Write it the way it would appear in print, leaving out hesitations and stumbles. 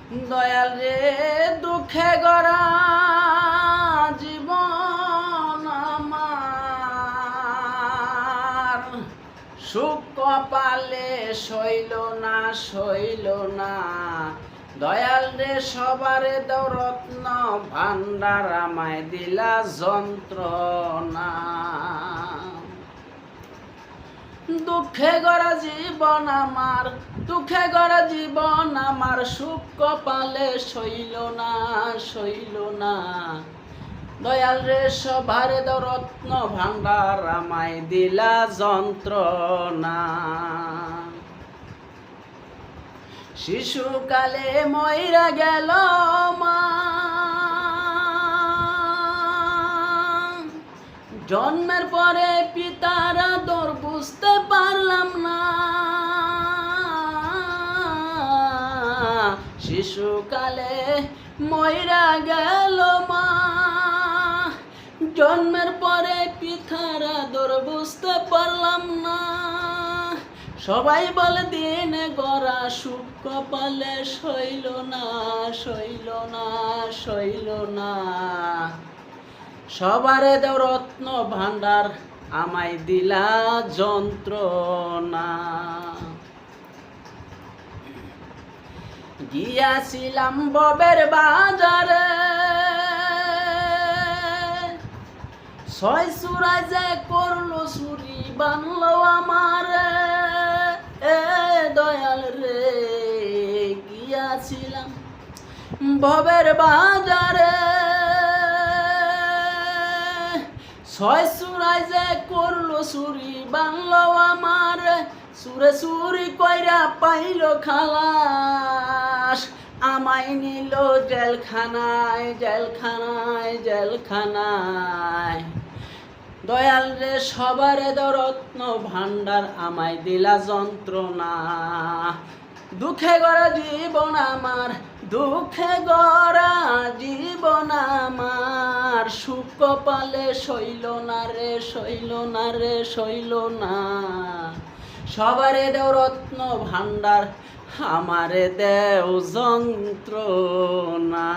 দয়াল রে দুঃখে গড়া জীবন আমার, সুখ কপালে সইল না। দয়াল রে সবারে দাও রত্ন ভান্ডার, আমায় দিলা যন্ত্রণা। দুঃখে গড়া জীবন আমার, সুখ কপালে সইল না। দয়াল রে সবারে দাও রত্ন ভান্ডার, আমায় দিলা যন্ত্রণা। শিশুকালে মইরা গেল মা, জন্মের পরে পিতার আদর বুঝতে পারলাম না। শিশুকালে মইরা গেল মা, জন্মের পরে পিতার আদর বুঝতে পারলাম না। সবাই বলে দিন গড়া সুখ কপালে সইল না। সবারে দেও রত্ন ভান্ডার, আমায় দিলা যন্ত্রণা। গিয়াছিলাম ববের বাজারে, ছয় চুরাই যে করলো চুরি বানলো আমারে। দয়াল রে গিয়াছিলাম ববের বাজারে, ছয় চুরাই যে করলো চুরি বানলো আমার। চুরি কইরা পাইল খালাস, আমায় নিল জেলখানায়। দয়াল রে সবারে দাও রত্ন ভান্ডার, আমায় দিলা যন্ত্রণা। দুঃখে গড়া জীবন আমার, সুখ কপালে সইল না। সবারে দেও রত্ন ভান্ডার, আমারে দেও যন্ত্রণা।